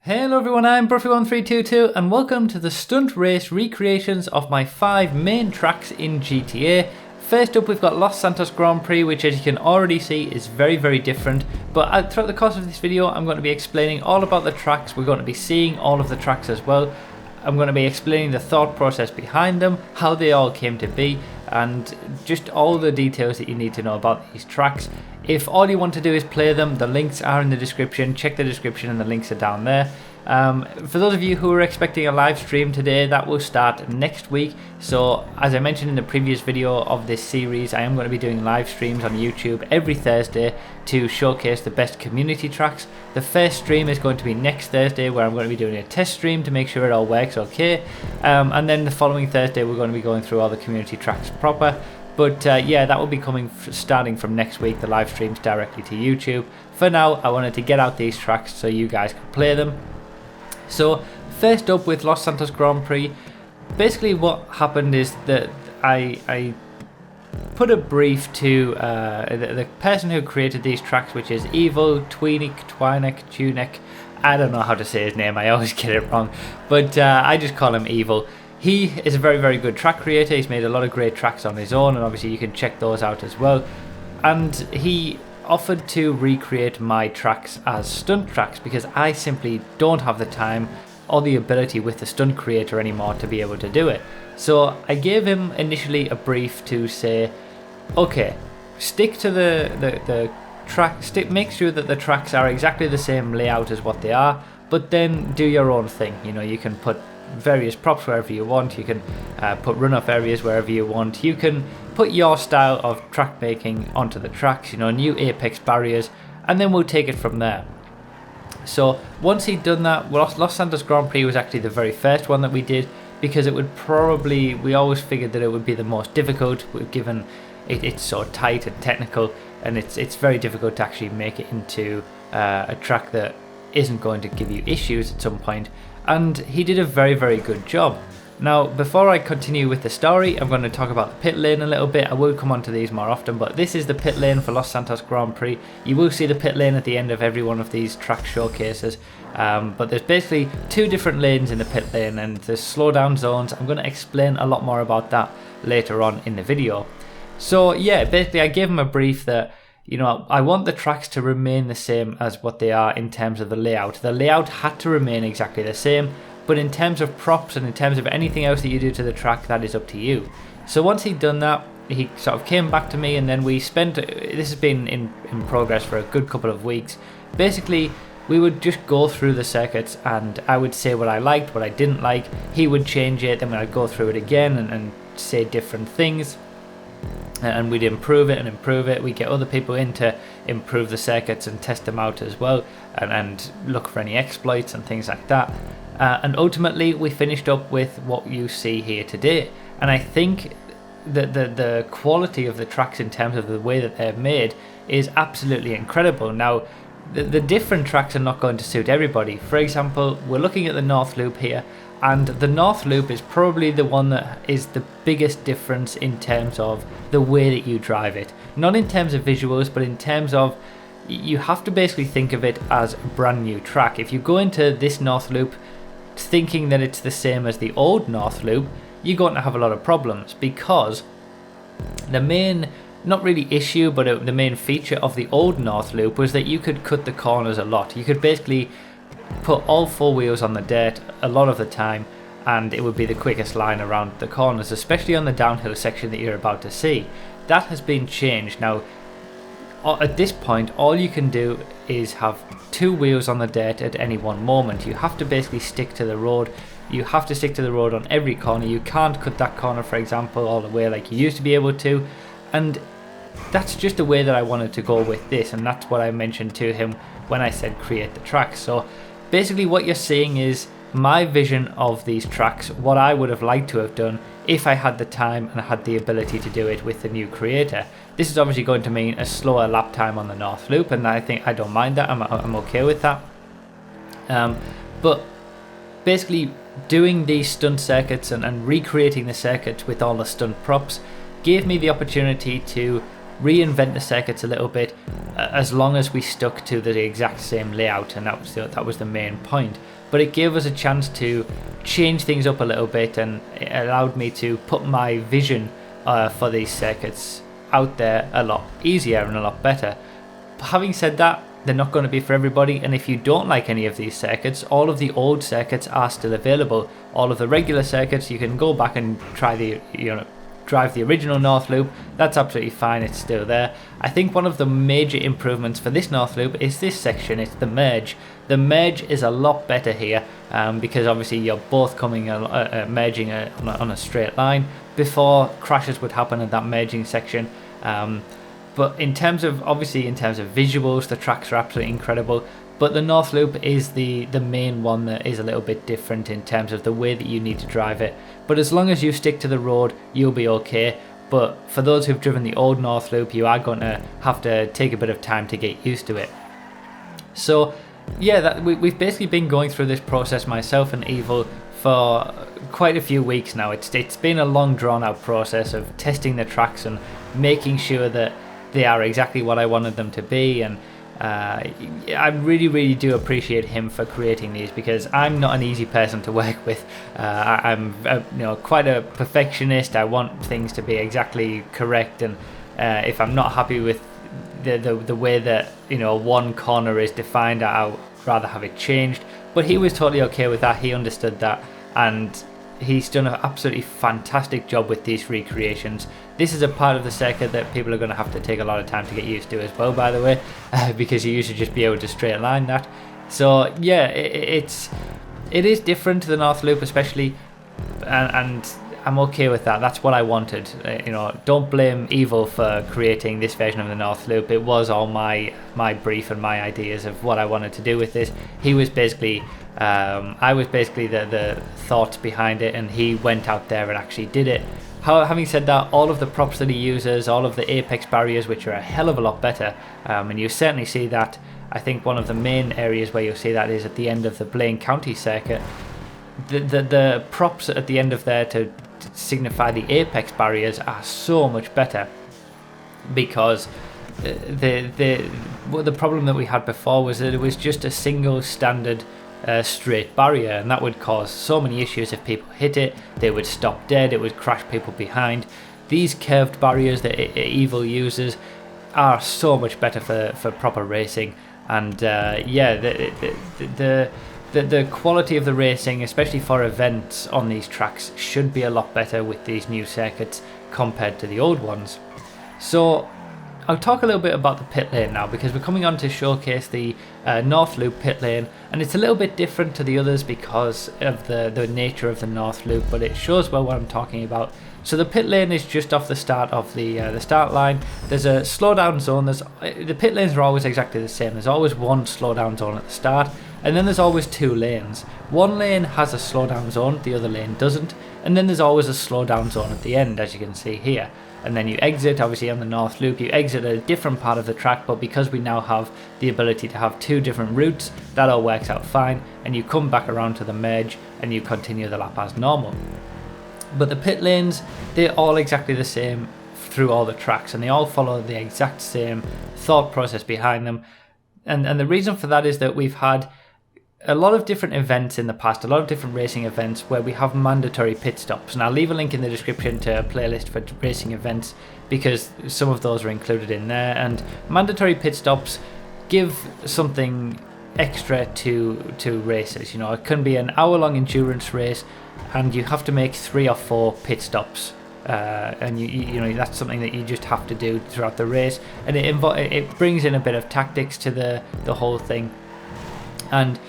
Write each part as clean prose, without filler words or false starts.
Hello everyone, I'm Bruffy1322 and welcome to the stunt race recreations of my 5 main tracks in GTA. First up we've got Los Santos Grand Prix, which as you can already see is very different, but throughout the course of this video I'm going to be explaining all about the tracks. We're going to be seeing all of the tracks as well. I'm going to be explaining the thought process behind them, how they all came to be, and just all the details that you need to know about these tracks. If all you want to do is play them, the links are in the description. Check the description and the links are down there. For those of you who are expecting a live stream today, that will start next week. So as I mentioned in the previous video of this series, I am going to be doing live streams on YouTube every Thursday to showcase the best community tracks. The first stream is going to be next Thursday, where I'm going to be doing a test stream to make sure it all works okay. And then the following Thursday we're going to be going through all the community tracks proper. But yeah, that will be coming starting from next week, the live streams directly to YouTube. For now, I wanted to get out these tracks so you guys can play them. So first up with Los Santos Grand Prix, basically what happened is that I put a brief to the person who created these tracks, which is Evil, Twinek, I don't know how to say his name, I always get it wrong, but I just call him Evil. He is a very good track creator. He's made a lot of great tracks on his own, and obviously you can check those out as well. And he offered to recreate my tracks as stunt tracks because I simply don't have the time or the ability with the stunt creator anymore to be able to do it. So I gave him initially a brief to say, okay, stick to the track, make sure that the tracks are exactly the same layout as what they are, but then do your own thing. You know, you can put various props wherever you want, you can put runoff areas wherever you want, you can put your style of track making onto the tracks, you know, new apex barriers, and then we'll take it from there. So once he'd done that, Los Santos Grand Prix was actually the very first one that we did, because it would probably, we always figured that it would be the most difficult, given it's so tight and technical, and it's very difficult to actually make it into a track that isn't going to give you issues at some point. And he did a very good job. Now, before I continue with the story, I'm going to talk about the pit lane a little bit. I will come on to these more often, but this is the pit lane for Los Santos Grand Prix. You will see the pit lane at the end of every one of these track showcases, but there's basically 2 different lanes in the pit lane, and there's slowdown zones. I'm going to explain a lot more about that later on in the video. So yeah, basically I gave him a brief that, you know, I want the tracks to remain the same as what they are in terms of the layout. The layout had to remain exactly the same, but in terms of props and in terms of anything else that you do to the track, that is up to you. So once he'd done that, he sort of came back to me, and then we spent, this has been in progress for a good couple of weeks. Basically, we would just go through the circuits, and I would say what I liked, what I didn't like. He would change it, then I'd go through it again and say different things. And we'd improve it. We get other people in to improve the circuits and test them out as well, and look for any exploits and things like that. And ultimately we finished up with what you see here today. And I think that the quality of the tracks in terms of the way that they're made is absolutely incredible. Now, the different tracks are not going to suit everybody. For example, we're looking at the North Loop here, and the North Loop is probably the one that is the biggest difference in terms of the way that you drive it. Not in terms of visuals, but in terms of, you have to basically think of it as a brand new track. If you go into this North Loop thinking that it's the same as the old North Loop, you're going to have a lot of problems, because the main, not really issue, but the main feature of the old North Loop was that you could cut the corners a lot. You could basically put all 4 wheels on the dirt a lot of the time, and it would be the quickest line around the corners, especially on the downhill section that you're about to see. That has been changed. Now, at this point, all you can do is have 2 wheels on the dirt at any one moment. You have to basically stick to the road. You have to stick to the road on every corner. You can't cut that corner, for example, all the way like you used to be able to. And that's just the way that I wanted to go with this, and that's what I mentioned to him when I said create the tracks. So basically what you're seeing is my vision of these tracks, what I would have liked to have done if I had the time and had the ability to do it with the new creator. This is obviously going to mean a slower lap time on the North Loop, and I think I don't mind that. I'm okay with that. But basically doing these stunt circuits and recreating the circuits with all the stunt props gave me the opportunity to reinvent the circuits a little bit, as long as we stuck to the exact same layout, and that was the main point. But it gave us a chance to change things up a little bit, and it allowed me to put my vision for these circuits out there a lot easier and a lot better. But having said that, they're not going to be for everybody, and if you don't like any of these circuits, all of the old circuits are still available. All of the regular circuits, you can go back and try drive the original North Loop. That's absolutely fine, it's still there. I think one of the major improvements for this North Loop is this section, it's the merge. The merge is a lot better here, because obviously you're both coming merging on a straight line. Before, crashes would happen at that merging section. But in terms of visuals, the tracks are absolutely incredible. But the North Loop is the main one that is a little bit different in terms of the way that you need to drive it. But as long as you stick to the road, you'll be okay. But for those who've driven the old North Loop, you are going to have to take a bit of time to get used to it. So yeah, we've basically been going through this process, myself and Evil, for quite a few weeks now. It's been a long drawn out process of testing the tracks and making sure that they are exactly what I wanted them to be, and I really do appreciate him for creating these, because I'm not an easy person to work with. I'm quite a perfectionist. I want things to be exactly correct, and if I'm not happy with the way that one corner is defined, I'd rather have it changed. But he was totally okay with that. He understood that, and he's done an absolutely fantastic job with these recreations. This is a part of the circuit that people are going to have to take a lot of time to get used to as well, by the way, because you used to just be able to straight line that. So yeah, it is different to the North Loop especially, and I'm okay with that. That's what I wanted. Don't blame Evil for creating this version of the North Loop. It was all my brief and my ideas of what I wanted to do with this. He was basically I was basically the thoughts behind it, and he went out there and actually did it. Having said that, all of the props that he uses, all of the apex barriers, which are a hell of a lot better, and you certainly see that. I think one of the main areas where you'll see that is at the end of the Blaine County circuit. The props at the end of there to signify the apex barriers are so much better, because the problem that we had before was that it was just a single standard straight barrier, and that would cause so many issues. If people hit it, they would stop dead, it would crash people behind. These curved barriers that Evil uses are so much better for proper racing, and yeah, the quality of the racing, especially for events on these tracks, should be a lot better with these new circuits compared to the old ones. So I'll talk a little bit about the pit lane now, because we're coming on to showcase the North Loop pit lane, and it's a little bit different to the others because of the nature of the North Loop, but it shows well what I'm talking about. So the pit lane is just off the start of the start line. There's a slowdown zone. The pit lanes are always exactly the same. There's always one slowdown zone at the start, and then there's always two lanes. One lane has a slowdown zone, the other lane doesn't, and then there's always a slowdown zone at the end, as you can see here. And then you exit, obviously on the North Loop, you exit at a different part of the track, but because we now have the ability to have two different routes, that all works out fine, and you come back around to the merge and you continue the lap as normal. But the pit lanes, they're all exactly the same through all the tracks, and they all follow the exact same thought process behind them. And the reason for that is that we've had a lot of different events in the past, a lot of different racing events where we have mandatory pit stops, and I'll leave a link in the description to a playlist for racing events, because some of those are included in there. And mandatory pit stops give something extra to races. It can be an hour-long endurance race, and you have to make 3 or 4 pit stops, and you know that's something that you just have to do throughout the race, and it brings in a bit of tactics to the whole thing. And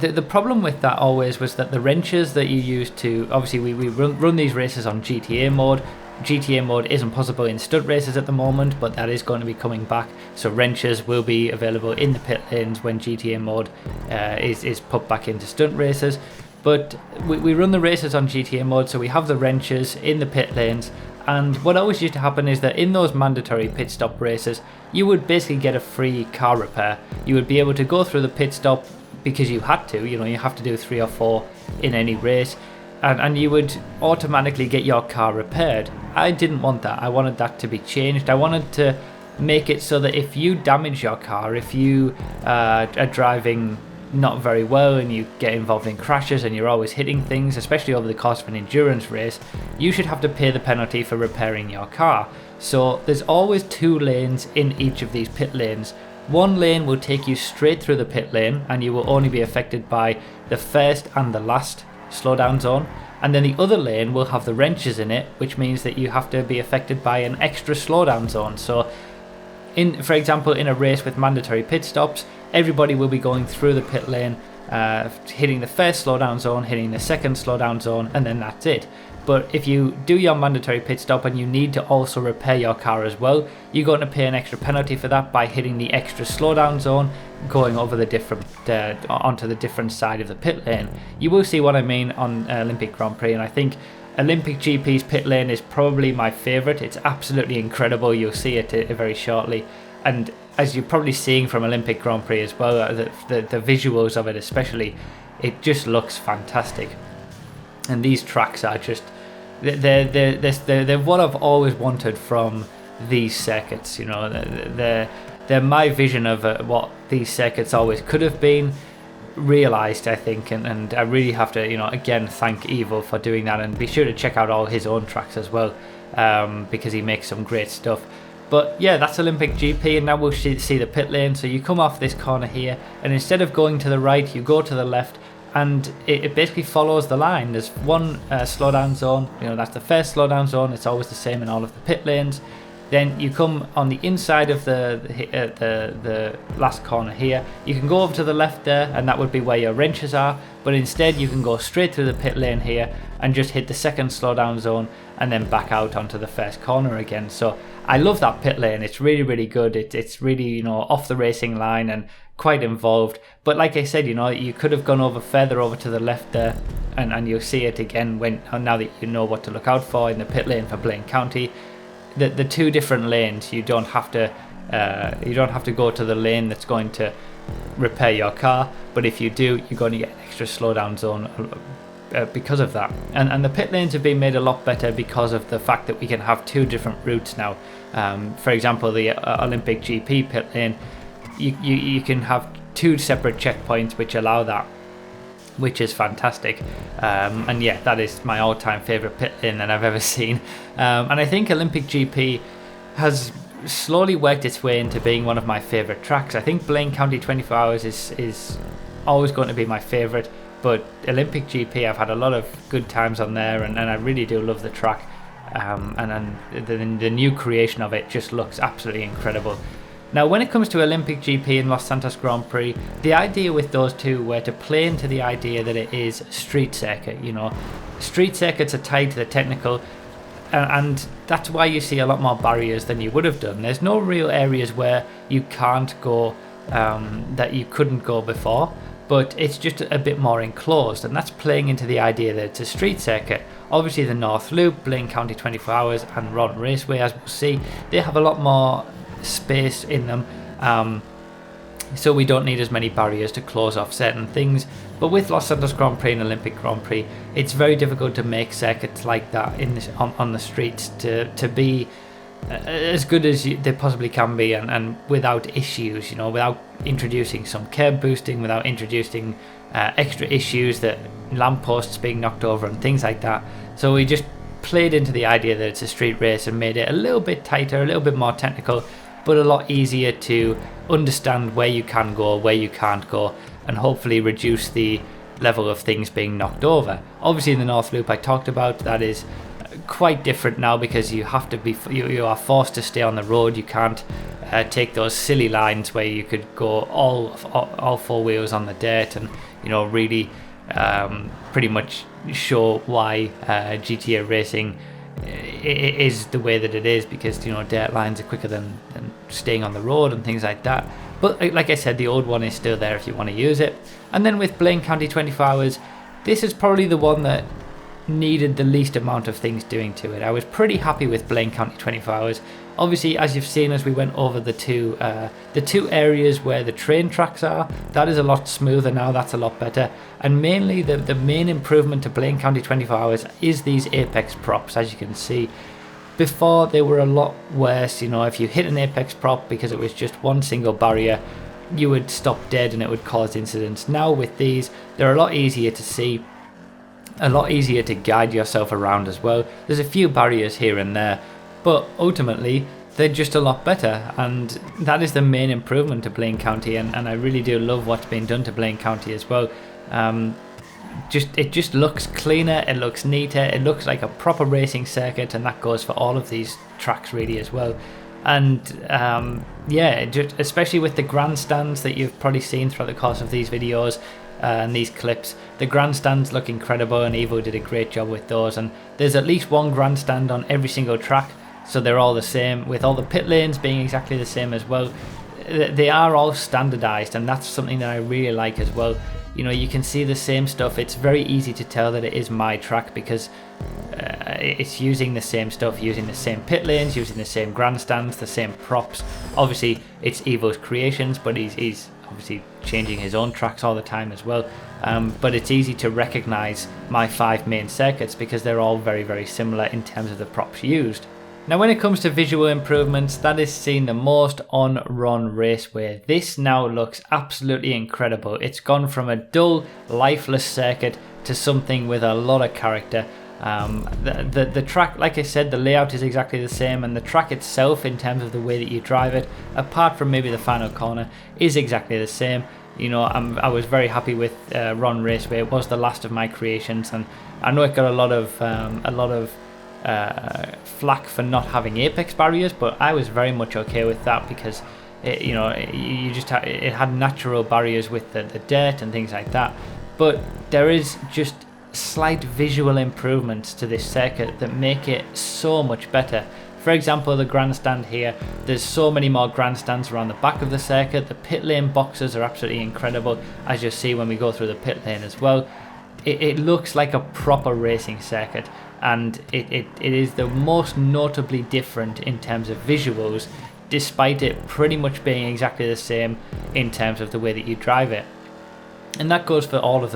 the problem with that always was that the wrenches that you use to, obviously we run these races on GTA mode. GTA mode isn't possible in stunt races at the moment, but that is going to be coming back, so wrenches will be available in the pit lanes when GTA mode is put back into stunt races. But we run the races on GTA mode, so we have the wrenches in the pit lanes. And what always used to happen is that in those mandatory pit stop races, you would basically get a free car repair. You would be able to go through the pit stop because you had to, you have to do 3 or 4 in any race, and you would automatically get your car repaired. I didn't want that. I wanted that to be changed. I wanted to make it so that if you damage your car, if you are driving not very well and you get involved in crashes and you're always hitting things, especially over the course of an endurance race, you should have to pay the penalty for repairing your car. So there's always 2 lanes in each of these pit lanes. One lane will take you straight through the pit lane and you will only be affected by the first and the last slowdown zone, and then the other lane will have the wrenches in it, which means that you have to be affected by an extra slowdown zone. So for example, in a race with mandatory pit stops, everybody will be going through the pit lane, hitting the first slowdown zone, hitting the second slowdown zone, and then that's it. But if you do your mandatory pit stop and you need to also repair your car as well, you're going to pay an extra penalty for that by hitting the extra slowdown zone, going over the different onto the different side of the pit lane. You will see what I mean on Olympic Grand Prix, and I think Olympic GP's pit lane is probably my favourite. It's absolutely incredible. You'll see it very shortly, and as you're probably seeing from Olympic Grand Prix as well, the visuals of it especially, it just looks fantastic. And these tracks are just, they're what I've always wanted from these circuits. You know, they're my vision of what these circuits always could have been realized, I think, and I really have to, you know, again thank Evo for doing that, and be sure to check out all his own tracks as well, because he makes some great stuff. But yeah, that's Olympic GP, and now we'll see the pit lane. So you come off this corner here, and instead of going to the right, you go to the left, and it basically follows the line. There's one slowdown zone, you know, that's the first slowdown zone. It's always the same in all of the pit lanes. Then you come on the inside of the last corner here. You can go over to the left there, and that would be where your wrenches are. But instead, you can go straight through the pit lane here and just hit the second slowdown zone, and then back out onto the first corner again. So I love that pit lane. It's really, really good. It's really, you know, off the racing line and quite involved. But like I said, you know, you could have gone over further over to the left there, and you'll see it again now that you know what to look out for in the pit lane for Blaine County. The 2 different lanes, you don't have to go to the lane that's going to repair your car, but if you do, you're going to get an extra slowdown zone because of that. And the pit lanes have been made a lot better because of the fact that we can have 2 different routes now. For example, the Olympic GP pit lane, you can have 2 separate checkpoints which allow that, which is fantastic. And yeah, that is my all-time favourite pit lane that I've ever seen. And I think Olympic GP has slowly worked its way into being one of my favourite tracks. I think Blaine County 24 Hours is always going to be my favourite, but Olympic GP, I've had a lot of good times on there, and I really do love the track. And the new creation of it just looks absolutely incredible. Now, when it comes to Olympic GP and Los Santos Grand Prix, the idea with those 2 were to play into the idea that it is street circuit. You know, street circuits are tied to the technical, and that's why you see a lot more barriers than you would have done. There's no real areas where you can't go that you couldn't go before, but it's just a bit more enclosed, and that's playing into the idea that it's a street circuit. Obviously, the North Loop, Blaine County 24 Hours, and RONR Raceway, as we'll see, they have a lot more space in them, so we don't need as many barriers to close off certain things. But with Los Santos Grand Prix and Olympic Grand Prix, it's very difficult to make circuits like that on the streets to be as good as they possibly can be, and without issues, you know, without introducing some curb boosting, without introducing extra issues, that lampposts being knocked over and things like that. So we just played into the idea that it's a street race and made it a little bit tighter, a little bit more technical, but a lot easier to understand where you can go, where you can't go, and hopefully reduce the level of things being knocked over. Obviously, in the North Loop I talked about, that is quite different now, because you have to be, you are forced to stay on the road. You can't take those silly lines where you could go all 4 wheels on the dirt, and, you know, really pretty much show why GTA racing is the way that it is, because, you know, dirt lines are quicker than staying on the road and things like that. But like I said, the old one is still there if you want to use it. And then with Blaine County 24 Hours, this is probably the one that needed the least amount of things doing to it. I was pretty happy with Blaine County 24 Hours. Obviously, as you've seen as we went over the two areas where the train tracks are, that is a lot smoother now, that's a lot better. And mainly the main improvement to Blaine County 24 Hours is these apex props. As you can see, Before, they were a lot worse. You know, if you hit an apex prop because it was just one single barrier, you would stop dead and it would cause incidents. Now with these, they're a lot easier to see, a lot easier to guide yourself around as well. There's a few barriers here and there, but ultimately they're just a lot better, and that is the main improvement to Blaine County, and I really do love what's been done to Blaine County as well. It just looks cleaner, it looks neater, it looks like a proper racing circuit, and that goes for all of these tracks really as well. And yeah, just especially with the grandstands that you've probably seen throughout the course of these videos and these clips, the grandstands look incredible, and Evo did a great job with those. And there's at least one grandstand on every single track, so they're all the same, with all the pit lanes being exactly the same as well. They are all standardized, and that's something that I really like as well. You know, you can see the same stuff. It's very easy to tell that it is my track because it's using the same stuff, using the same pit lanes, using the same grandstands, the same props. Obviously, it's Evo's creations, but he's obviously changing his own tracks all the time as well. But it's easy to recognize my 5 main circuits because they're all very, very similar in terms of the props used. Now when it comes to visual improvements, that is seen the most on RONR Raceway. This now looks absolutely incredible. It's gone from a dull, lifeless circuit to something with a lot of character. The track, like I said, the layout is exactly the same, and the track itself, in terms of the way that you drive it, apart from maybe the final corner, is exactly the same. You know, I was very happy with RONR Raceway. It was the last of my creations, and I know it got a lot of flack for not having apex barriers, but I was very much okay with that because it had natural barriers with the dirt and things like that. But there is just slight visual improvements to this circuit that make it so much better. For example, the grandstand here, there's so many more grandstands around the back of the circuit. The pit lane boxes are absolutely incredible, as you'll see when we go through the pit lane as well. It looks like a proper racing circuit, and it is the most notably different in terms of visuals, despite it pretty much being exactly the same in terms of the way that you drive it. And that goes for all of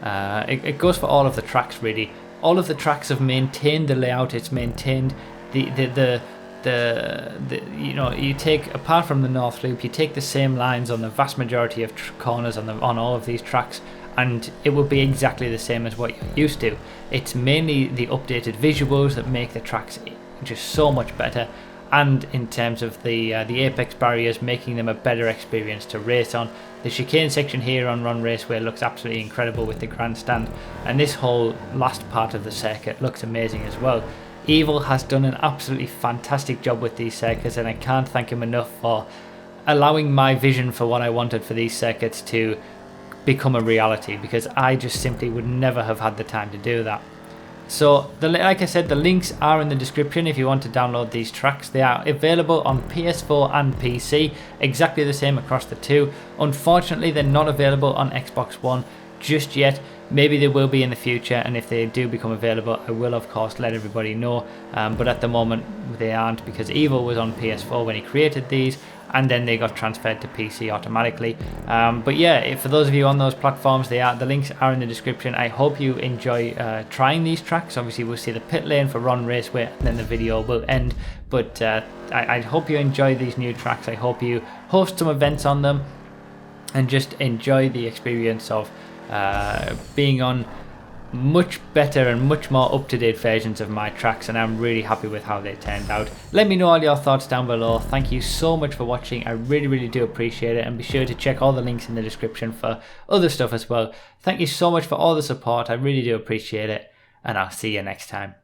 it goes for all of the tracks really. All of the tracks have maintained the layout. It's maintained the you take, apart from the North Loop, you take the same lines on the vast majority of corners on all of these tracks, and it will be exactly the same as what you're used to. It's mainly the updated visuals that make the tracks just so much better, and in terms of the apex barriers, making them a better experience to race on. The chicane section here on RONR Raceway looks absolutely incredible with the grandstand, and this whole last part of the circuit looks amazing as well. Evil has done an absolutely fantastic job with these circuits, and I can't thank him enough for allowing my vision for what I wanted for these circuits to become a reality, because I just simply would never have had the time to do that. So like I said, the links are in the description if you want to download these tracks. They are available on PS4 and PC, exactly the same across the two. Unfortunately, they're not available on Xbox One just yet. Maybe they will be in the future, and if they do become available, I will of course let everybody know, but at the moment they aren't, because Evo was on PS4 when he created these, and then they got transferred to PC automatically. But yeah, for those of you on those platforms, the links are in the description. I hope you enjoy trying these tracks. Obviously we'll see the pit lane for RONR Raceway, and then the video will end, but I hope you enjoy these new tracks. I hope you host some events on them and just enjoy the experience of being on much better and much more up-to-date versions of my tracks, and I'm really happy with how they turned out. Let me know all your thoughts down below. Thank you so much for watching. I really do appreciate it, and be sure to check all the links in the description for other stuff as well. Thank you so much for all the support. I really do appreciate it, and I'll see you next time.